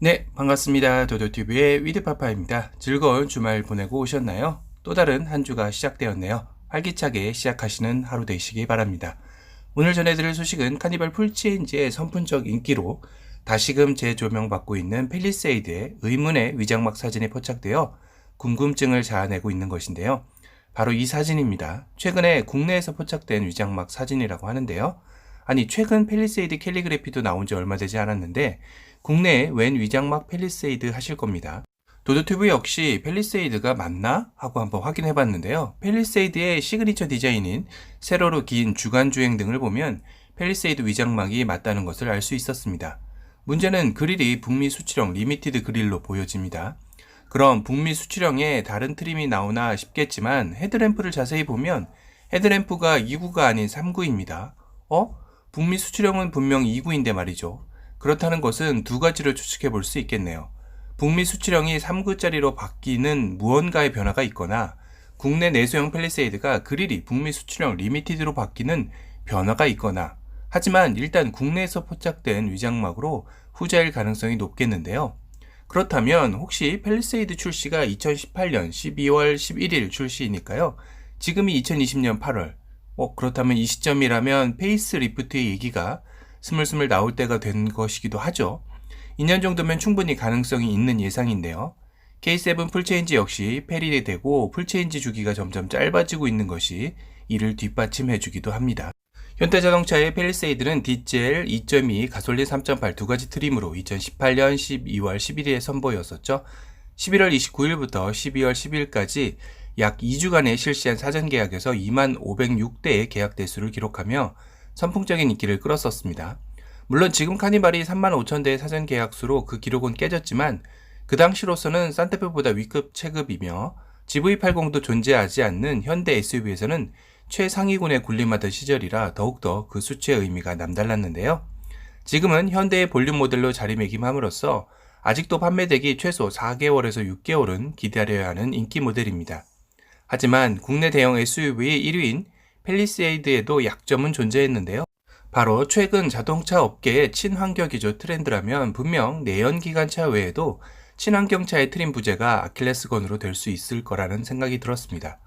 네, 반갑습니다. 도도TV의 위드파파입니다. 즐거운 주말 보내고 오셨나요? 또 다른 한 주가 시작되었네요. 활기차게 시작하시는 하루 되시기 바랍니다. 오늘 전해드릴 소식은 카니발 풀체인지의 선풍적 인기로 다시금 재조명받고 있는 팰리세이드의 의문의 위장막 사진이 포착되어 궁금증을 자아내고 있는 것인데요. 바로 이 사진입니다. 최근에 국내에서 포착된 위장막 사진이라고 하는데요. 아니, 최근 팰리세이드 캘리그래피도 나온 지 얼마 되지 않았는데 국내에 웬 위장막 팰리세이드 하실 겁니다. 도도튜브 역시 팰리세이드가 맞나? 하고 한번 확인해 봤는데요. 팰리세이드의 시그니처 디자인인 세로로 긴 주간 주행 등을 보면 팰리세이드 위장막이 맞다는 것을 알 수 있었습니다. 문제는 그릴이 북미 수출형 리미티드 그릴로 보여집니다. 그럼 북미 수출형에 다른 트림이 나오나 싶겠지만 헤드램프를 자세히 보면 헤드램프가 2구가 아닌 3구입니다. 북미 수출형은 분명 2구인데 말이죠. 그렇다는 것은 두 가지를 추측해 볼 수 있겠네요. 북미 수출형이 3구짜리로 바뀌는 무언가의 변화가 있거나 국내 내수형 팰리세이드가 그릴이 북미 수출형 리미티드로 바뀌는 변화가 있거나, 하지만 일단 국내에서 포착된 위장막으로 후자일 가능성이 높겠는데요. 그렇다면 혹시 팰리세이드 출시가 2018년 12월 11일 출시이니까요. 지금이 2020년 8월. 그렇다면 이 시점이라면 페이스리프트의 얘기가 스물스물 나올 때가 된 것이기도 하죠. 2년 정도면 충분히 가능성이 있는 예상인데요. K7 풀체인지 역시 페릴이 되고 풀체인지 주기가 점점 짧아지고 있는 것이 이를 뒷받침해 주기도 합니다. 현대자동차의 팰리세이드는 디젤 2.2, 가솔린 3.8 두 가지 트림으로 2018년 12월 11일에 선보였었죠. 11월 29일부터 12월 10일까지 약 2주간에 실시한 사전 계약에서 2506대의 계약 대수를 기록하며 선풍적인 인기를 끌었었습니다. 물론 지금 카니발이 35,000대의 사전 계약수로 그 기록은 깨졌지만 그 당시로서는 산타페보다 위급 체급이며 GV80도 존재하지 않는 현대 SUV에서는 최상위군에 군림하던 시절이라 더욱더 그 수치의 의미가 남달랐는데요. 지금은 현대의 볼륨 모델로 자리매김함으로써 아직도 판매되기 최소 4개월에서 6개월은 기다려야 하는 인기 모델입니다. 하지만 국내 대형 SUV 1위인 팰리세이드에도 약점은 존재했는데요. 바로 최근 자동차 업계의 친환경 기조 트렌드라면 분명 내연기관차 외에도 친환경차의 트림 부재가 아킬레스건으로 될 수 있을 거라는 생각이 들었습니다.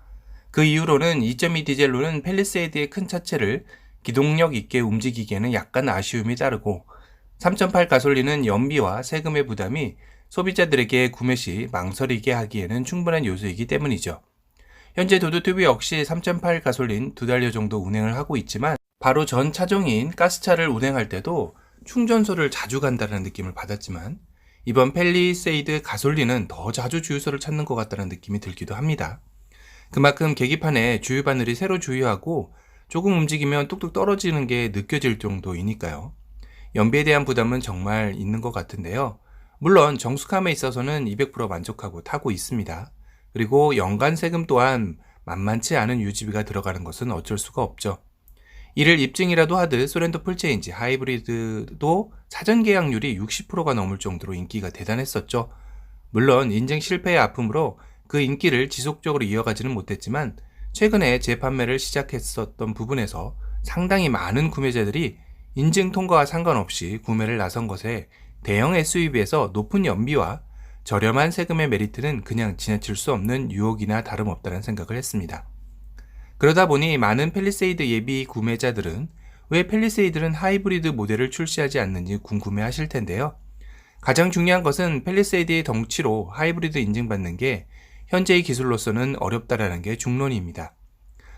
그 이후로는 2.2 디젤로는 팰리세이드의 큰 차체를 기동력 있게 움직이기에는 약간 아쉬움이 따르고 3.8 가솔린은 연비와 세금의 부담이 소비자들에게 구매 시 망설이게 하기에는 충분한 요소이기 때문이죠. 현재 도도튜브 역시 3.8 가솔린 2달러 정도 운행을 하고 있지만 바로 전 차종인 가스차를 운행할 때도 충전소를 자주 간다는 느낌을 받았지만 이번 팰리세이드 가솔린은 더 자주 주유소를 찾는 것 같다는 느낌이 들기도 합니다. 그만큼 계기판에 주유 바늘이 새로 주유하고 조금 움직이면 뚝뚝 떨어지는 게 느껴질 정도이니까요. 연비에 대한 부담은 정말 있는 것 같은데요. 물론 정숙함에 있어서는 200% 만족하고 타고 있습니다. 그리고 연간 세금 또한 만만치 않은 유지비가 들어가는 것은 어쩔 수가 없죠. 이를 입증이라도 하듯 소렌토 풀체인지 하이브리드도 사전 계약률이 60%가 넘을 정도로 인기가 대단했었죠. 물론 인증 실패의 아픔으로 그 인기를 지속적으로 이어가지는 못했지만 최근에 재판매를 시작했었던 부분에서 상당히 많은 구매자들이 인증 통과와 상관없이 구매를 나선 것에 대형 SUV에서 높은 연비와 저렴한 세금의 메리트는 그냥 지나칠 수 없는 유혹이나 다름없다는 생각을 했습니다. 그러다 보니 많은 팰리세이드 예비 구매자들은 왜 팰리세이드는 하이브리드 모델을 출시하지 않는지 궁금해 하실 텐데요. 가장 중요한 것은 팰리세이드의 덩치로 하이브리드 인증받는 게 현재의 기술로서는 어렵다라는 게 중론입니다.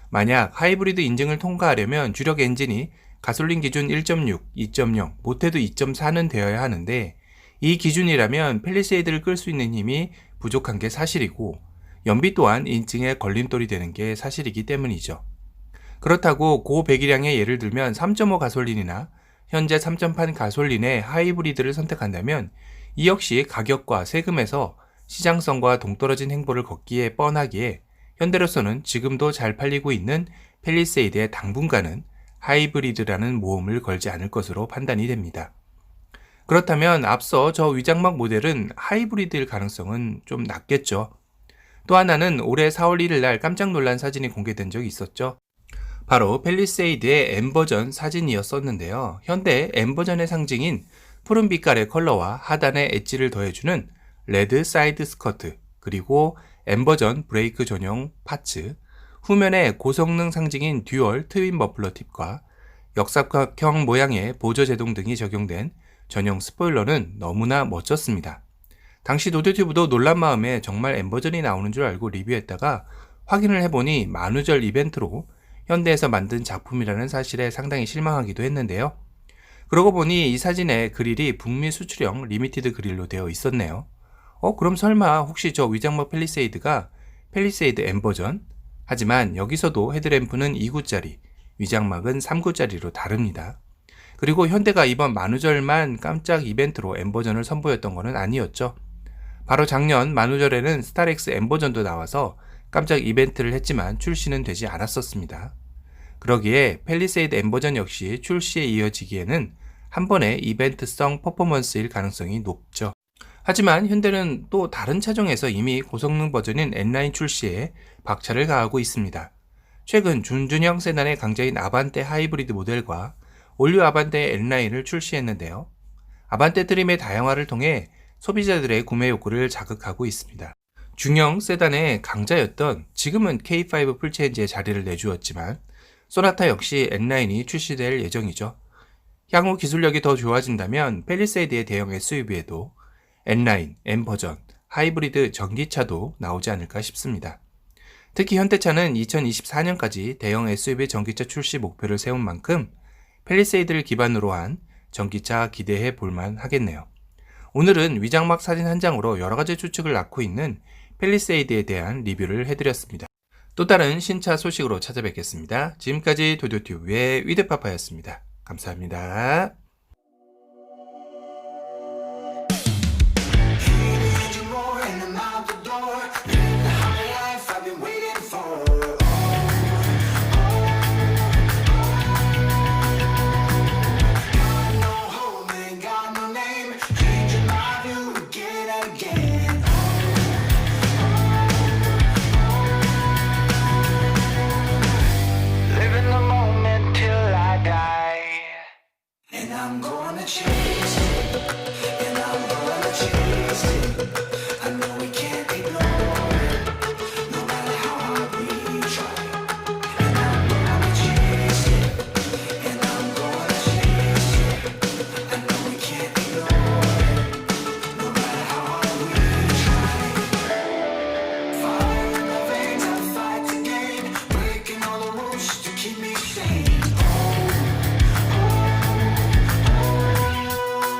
만약 하이브리드 인증을 통과하려면 주력 엔진이 가솔린 기준 1.6, 2.0, 못해도 2.4는 되어야 하는데 이 기준이라면 팰리세이드를 끌 수 있는 힘이 부족한 게 사실이고 연비 또한 인증에 걸림돌이 되는 게 사실이기 때문이죠. 그렇다고 고배기량의 예를 들면 3.5 가솔린이나 현재 3.8 가솔린의 하이브리드를 선택한다면 이 역시 가격과 세금에서 시장성과 동떨어진 행보를 걷기에 뻔하기에 현대로서는 지금도 잘 팔리고 있는 팰리세이드의 당분간은 하이브리드라는 모험을 걸지 않을 것으로 판단이 됩니다. 그렇다면 앞서 저 위장막 모델은 하이브리드일 가능성은 좀 낮겠죠. 또 하나는 올해 4월 1일 날 깜짝 놀란 사진이 공개된 적이 있었죠. 바로 팰리세이드의 M버전 사진이었었는데요. 현대 M버전의 상징인 푸른 빛깔의 컬러와 하단의 엣지를 더해주는 레드 사이드 스커트, 그리고 엠버전 브레이크 전용 파츠, 후면에 고성능 상징인 듀얼 트윈 머플러 팁과 역삼각형 모양의 보조 제동 등이 적용된 전용 스포일러는 너무나 멋졌습니다. 당시 노드튜브도 놀란 마음에 정말 엠버전이 나오는 줄 알고 리뷰했다가 확인을 해보니 만우절 이벤트로 현대에서 만든 작품이라는 사실에 상당히 실망하기도 했는데요. 그러고 보니 이 사진에 그릴이 북미 수출형 리미티드 그릴로 되어 있었네요. 그럼 설마 혹시 저 위장막 팰리세이드가 팰리세이드 엠버전? 하지만 여기서도 헤드램프는 2구짜리, 위장막은 3구짜리로 다릅니다. 그리고 현대가 이번 만우절만 깜짝 이벤트로 엠버전을 선보였던 것은 아니었죠. 바로 작년 만우절에는 스타렉스 엠버전도 나와서 깜짝 이벤트를 했지만 출시는 되지 않았었습니다. 그러기에 팰리세이드 엠버전 역시 출시에 이어지기에는 한 번의 이벤트성 퍼포먼스일 가능성이 높죠. 하지만 현대는 또 다른 차종에서 이미 고성능 버전인 N9 출시에 박차를 가하고 있습니다. 최근 준준형 세단의 강자인 아반떼 하이브리드 모델과 올류 아반떼 N9을 출시했는데요. 아반떼 트림의 다양화를 통해 소비자들의 구매 욕구를 자극하고 있습니다. 중형 세단의 강자였던 지금은 K5 풀체인지에 자리를 내주었지만 소나타 역시 N9이 출시될 예정이죠. 향후 기술력이 더 좋아진다면 팰리세이드의 대형 SUV에도 N9, M버전, 하이브리드 전기차도 나오지 않을까 싶습니다. 특히 현대차는 2024년까지 대형 SUV 전기차 출시 목표를 세운 만큼 팰리세이드를 기반으로 한 전기차 기대해 볼만 하겠네요. 오늘은 위장막 사진 한 장으로 여러가지 추측을 낳고 있는 팰리세이드에 대한 리뷰를 해드렸습니다. 또 다른 신차 소식으로 찾아뵙겠습니다. 지금까지 도도튜브의 위드파파였습니다. 감사합니다.